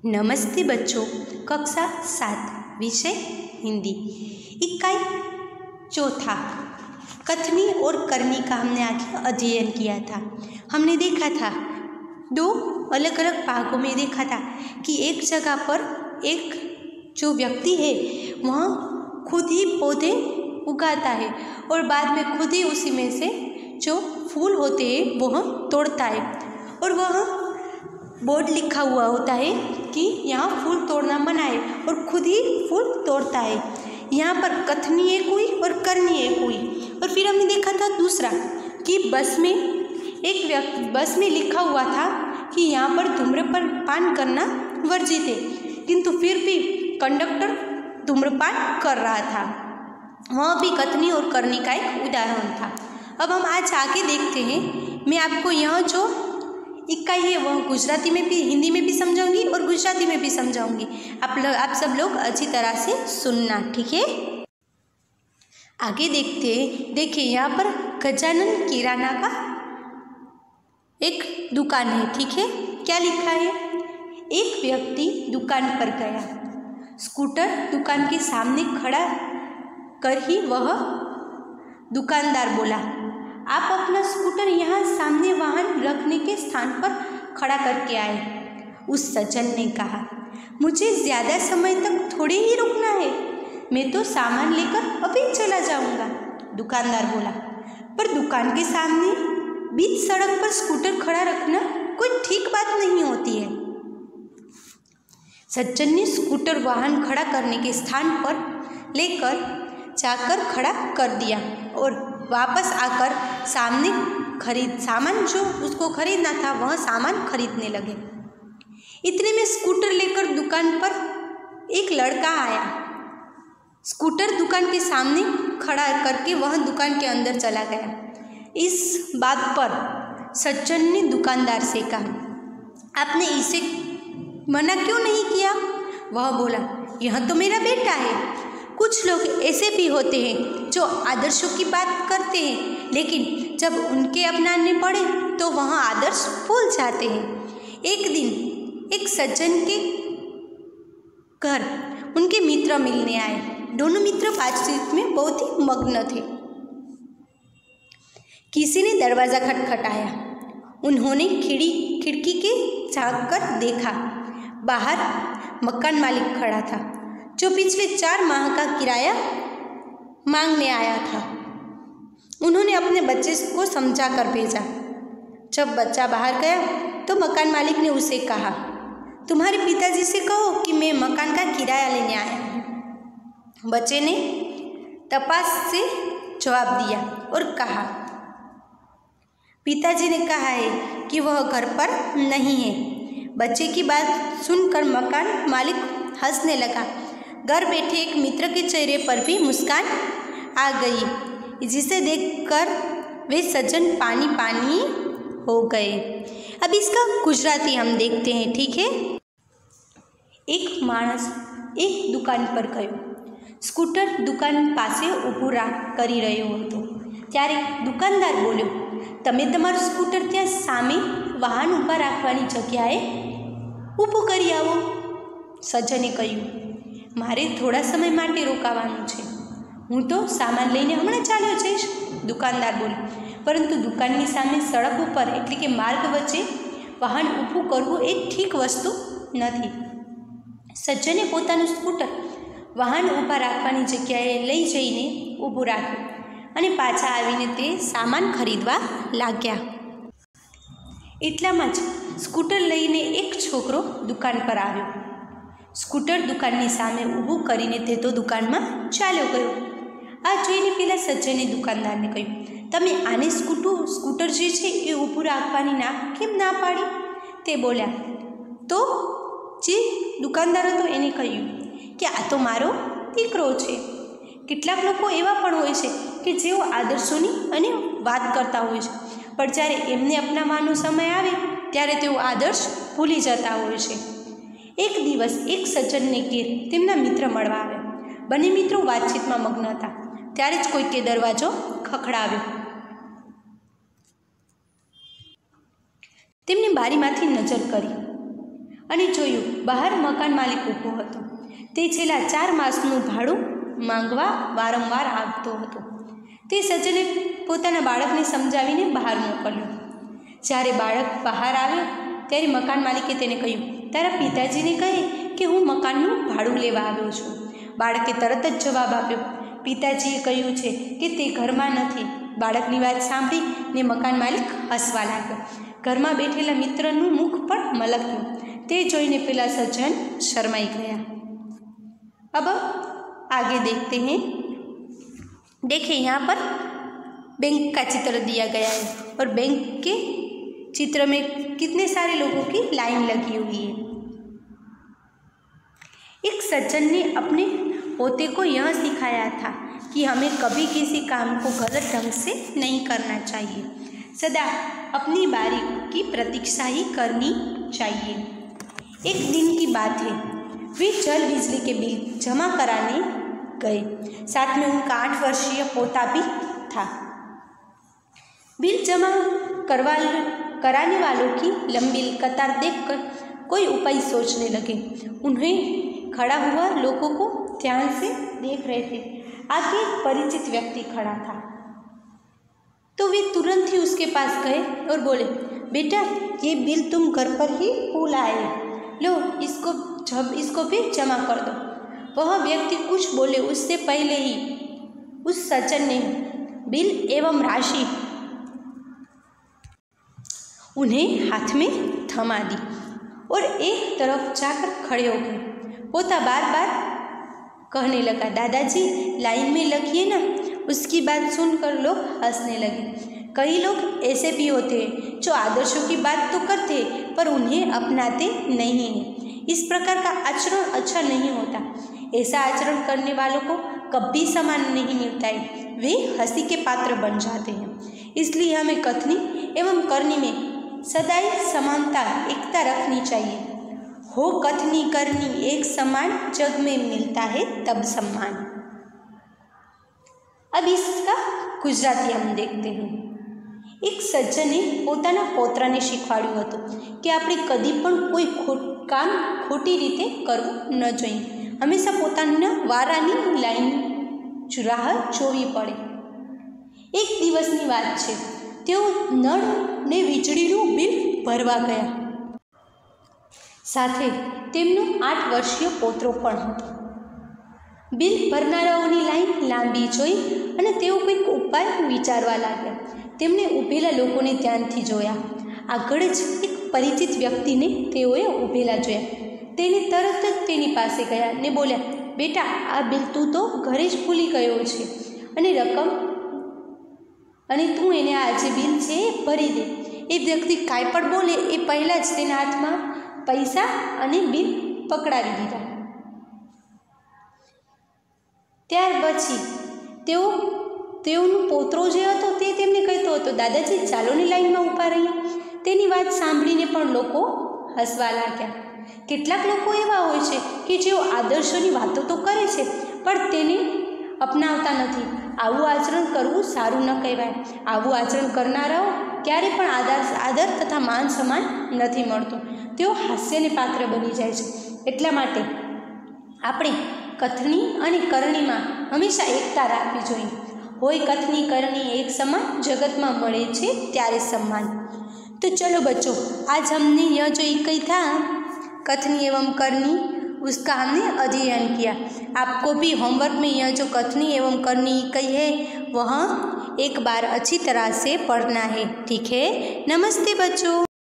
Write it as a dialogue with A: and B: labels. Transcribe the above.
A: नमस्ते बच्चों। कक्षा 7 विषय हिंदी इकाई चौथा कथनी और करनी का हमने आगे अध्ययन किया था। हमने देखा था दो अलग अलग भागों में देखा था कि एक जगह पर एक जो व्यक्ति है वह खुद ही पौधे उगाता है और बाद में खुद ही उसी में से जो फूल होते हैं वह तोड़ता है और वह बोर्ड लिखा हुआ होता है कि यहाँ फूल तोड़ना मना है और खुद ही फूल तोड़ता है। यहाँ पर कथनी एक हुई और करनी एक हुई। और फिर हमने देखा था दूसरा कि बस में लिखा हुआ था कि यहाँ पर धूम्रपान करना वर्जित है, किंतु फिर भी कंडक्टर धूम्रपान कर रहा था। वह भी कथनी और करनी का एक उदाहरण था। अब हम आज आगे देखते हैं। मैं आपको यह जो इकाई है वह गुजराती में भी, हिंदी में भी समझाऊंगी और गुजराती में भी समझाऊंगी। आप सब लोग अच्छी तरह से सुनना, ठीक है। आगे देखते हैं। देखिए यहाँ पर गजानन किराना का एक दुकान है, ठीक है। क्या लिखा है? एक व्यक्ति दुकान पर गया, स्कूटर दुकान के सामने खड़ा कर ही वह दुकानदार बोला, आप अपना स्कूटर यहाँ सामने वाहन रखने के स्थान पर खड़ा करके आए। उस सज्जन ने कहा, मुझे ज़्यादा समय तक थोड़े ही रुकना है, मैं तो सामान लेकर अभी चला जाऊंगा। दुकानदार बोला, पर दुकान के सामने बीच सड़क पर स्कूटर खड़ा रखना कोई ठीक बात नहीं होती है। सज्जन ने स्कूटर वाहन खड़ा करने के स्थान पर लेकर जाकर खड़ा कर दिया और वापस आकर सामान जो उसको खरीदना था वह सामान खरीदने लगे। इतने में स्कूटर लेकर दुकान पर एक लड़का आया। स्कूटर दुकान के सामने खड़ा करके वह दुकान के अंदर चला गया। इस बात पर सज्जन ने दुकानदार से कहा, आपने इसे मना क्यों नहीं किया? वह बोला, यह तो मेरा बेटा है। कुछ लोग ऐसे भी होते हैं जो आदर्शों की बात करते हैं, लेकिन जब उनके अपनाने पड़े तो वह आदर्श भूल जाते हैं। एक दिन एक सज्जन के घर उनके मित्र मिलने आए। दोनों मित्र बातचीत में बहुत ही मग्न थे। किसी ने दरवाज़ा खटखटाया। उन्होंने खिड़की के झांक कर देखा। बाहर मकान मालिक खड़ा था जो पिछले 4 माह का किराया मांगने आया था। उन्होंने अपने बच्चे को समझा कर भेजा। जब बच्चा बाहर गया तो मकान मालिक ने उसे कहा, तुम्हारे पिताजी से कहो कि मैं मकान का किराया लेने आया हूँ। बच्चे ने तपास से जवाब दिया और कहा, पिताजी ने कहा है कि वह घर पर नहीं है। बच्चे की बात सुनकर मकान मालिक हंसने लगा। घर बैठे एक मित्र के चेहरे पर भी मुस्कान आ गई, जिसे देखकर वे सज्जन पानी पानी हो गए। अब इसका गुजराती हम देखते हैं, ठीक है। एक माणस एक दुकान पर गयो। स्कूटर दुकान पासे ઊભું કરી રહ્યો હતો ત્યારે દુકાનદાર બોલ્યો, તમે તમારું સ્કૂટર ત્યાં સામે વાહન ઊભા રાખવાની જગ્યાએ ઊભું કરી આવો। સજ્જને કહ્યું, મારે થોડા સમય માટે રોકાવાનું છે, હું તો સામાન લઈને હમણાં ચાલ્યો જઈશ। દુકાનદાર બોલ્યો, પરંતુ દુકાનની સામે સડક ઉપર એટલે કે માર્ગ વચ્ચે વાહન ઊભું કરવું એ ઠીક વસ્તુ નથી। સજ્જને પોતાનું સ્કૂટર વાહન ઊભા રાખવાની જગ્યાએ લઈ જઈને ઊભું રાખ્યું અને પાછા આવીને તે સામાન ખરીદવા લાગ્યા। એટલામાં જ સ્કૂટર લઈને એક છોકરો દુકાન પર આવ્યો। સ્કૂટર દુકાનની સામે ઊભું કરીને તે તો દુકાનમાં ચાલ્યો ગયો। આ જોઈને પેલા સજ્જને દુકાનદારને કહ્યું, તમે આને સ્કૂટર જે છે એ ઊભું રાખવાની કેમ ના પાડી? તે બોલ્યા તો જે દુકાનદાર હતો એને કહ્યું કે આ તો મારો દીકરો છે। કેટલાક લોકો એવા પણ હોય છે કે જેઓ આદર્શોની અને વાત કરતા હોય છે, પણ જ્યારે એમને અપનાવવાનો સમય આવે ત્યારે તેઓ આદર્શ ભૂલી જતા હોય છે। એક દિવસ એક સજ્જનને ઘેર તેમના મિત્ર મળવા આવ્યા। બંને મિત્રો વાતચીતમાં મગ્ન હતા। ત્યારે જ કોઈકે દરવાજો ખખડાવ્યો। તેમણે બારીમાંથી નજર કરી અને જોયું બહાર મકાન માલિક ઊભો હતો. તે છેલ્લા 4 માસનું ભાડું માંગવા વારંવાર આવતો હતો. તે સજ્જને પોતાના બાળકને સમજાવીને બહાર મોકલ્યો. જ્યારે બાળક બહાર આવ્યો ત્યારે મકાન માલિકે તેને કહ્યું, તારા પિતાજીને કહે કે હું મકાનનું ભાડું લેવા આવ્યો છું. બાળકે તરત જ જવાબ આપ્યો, પિતાજીએ કહ્યું છે કે તે ઘરમાં નથી. બાળકની વાત સાંભળીને મકાન માલિક હસવા લાગ્યો. ઘરમાં બેઠેલા મિત્રનું મુખ પણ મલક્યું. તે જોઈને પેલા સज्जन शर्माई गया. अब आगे देखते हैं. देखिए यहाँ पर बैंक का चित्र दिया गया है और बैंक के चित्र में कितने सारे लोगों की लाइन लगी हुई है. एक सज्जन ने अपने पोते को यह सिखाया था कि हमें कभी किसी काम को गलत ढंग से नहीं करना चाहिए. सदा अपनी बारी की प्रतीक्षा ही करनी चाहिए. एक दिन की बात है. वे जल बिजली के बिल जमा कराने गए. साथ में उनका 8 वर्षीय पोता भी था. बिल जमा कराने वालों की लंबी कतार देखकर कोई उपाय सोचने लगे. उन्हें खड़ा हुआ लोगों को ध्यान से देख रहे थे. आगे एक परिचित व्यक्ति खड़ा था तो वे तुरंत ही उसके पास गए और बोले, बेटा ये बिल तुम घर पर ही भूल आए, लो इसको भी जमा कर दो. वह व्यक्ति कुछ बोले उससे पहले ही उस सज्जन ने बिल एवं राशि उन्हें हाथ में थमा दी और एक तरफ जाकर खड़े हो गए. पोता बार बार कहने लगा, दादाजी लाइन में लगिए ना. उसकी बात सुनकर लोग हंसने लगे. कई लोग ऐसे भी होते हैं जो आदर्शों की बात तो करते हैं पर उन्हें अपनाते नहीं हैं. इस प्रकार का आचरण अच्छा नहीं होता. ऐसा आचरण करने वालों को कभी सम्मान नहीं मिलता है. वे हंसी के पात्र बन जाते हैं. इसलिए हमें कथनी एवं करनी में सदैव समानता एकता रखनी चाहिए. हो कथनी करनी एक समान, जग में मिलता है तब सम्मान. अब इसका गुजराती हम देखते हैं. एक સજ્જને પોતાના પૌત્રને શીખવાડ્યું હતું કે આપણે કદી પણ કોઈ કામ ખોટી રીતે કરવું ન જોઈએ. હંમેશા પોતાના વારાની લાઈન રાહ જોવી પડે. એક દિવસની વાત છે. તેઓ નળ ને વીજળીનું બિલ ભરવા ગયા. સાથે તેમનો 8 વર્ષીય પોત્રો પણ હતો. બિલ ભરનારાઓની લાઈન લાંબી જોઈ અને તેઓ કંઈક ઉપાય વિચારવા લાગ્યા. તેમણે ઊભેલા લોકોને ધ્યાનથી જોયા. આગળ જ એક પરિચિત વ્યક્તિને તેઓએ ઊભેલા જોયા. તેને તરત જ તેની પાસે ગયા ને બોલ્યા, બેટા આ બિલ તું તો ઘરે જ ભૂલી ગયો છે અને રકમ અને તું એને આ જે બિલ છે એ ભરી દે. એ વ્યક્તિ કાંઈ પણ બોલે એ પહેલાં જ તેના હાથમાં પૈસા અને બિલ પકડાવી દીધા. ત્યાર પછી તેઓનો પોત્રો જે હતો તે તેમને કહેતો હતો, દાદાજી ચાલો ની લાઈનમાં ઊભા રહીએ. તેની વાત સાંભળીને પણ લોકો હસવા લાગ્યા. કેટલાક લોકો એવા હોય છે કે જેઓ આદર્શોની વાતો તો કરે છે પણ તેને અપનાવતા નથી. આવું આચરણ કરવું સારું ન કહેવાય. આવું આચરણ કરનારાઓ ક્યારે પણ આદર તથા માન સન્માન નથી મળતું. તેઓ હાસ્યને પાત્ર બની જાય છે. એટલા માટે આપણે કથની અને કરણીમાં હંમેશા એકતા રાખવી જોઈએ. હોય कथनी करनी एक समान, जगत में મળે છે ત્યારે सम्मान. तो चलो बच्चों, आज हमने यह जो इकाई था कथनी एवं करनी उसका हमने अध्ययन किया. आपको भी होमवर्क में यह जो कथनी एवं करनी इकाई है वह एक बार अच्छी तरह से पढ़ना है. ठीक है. नमस्ते बच्चों.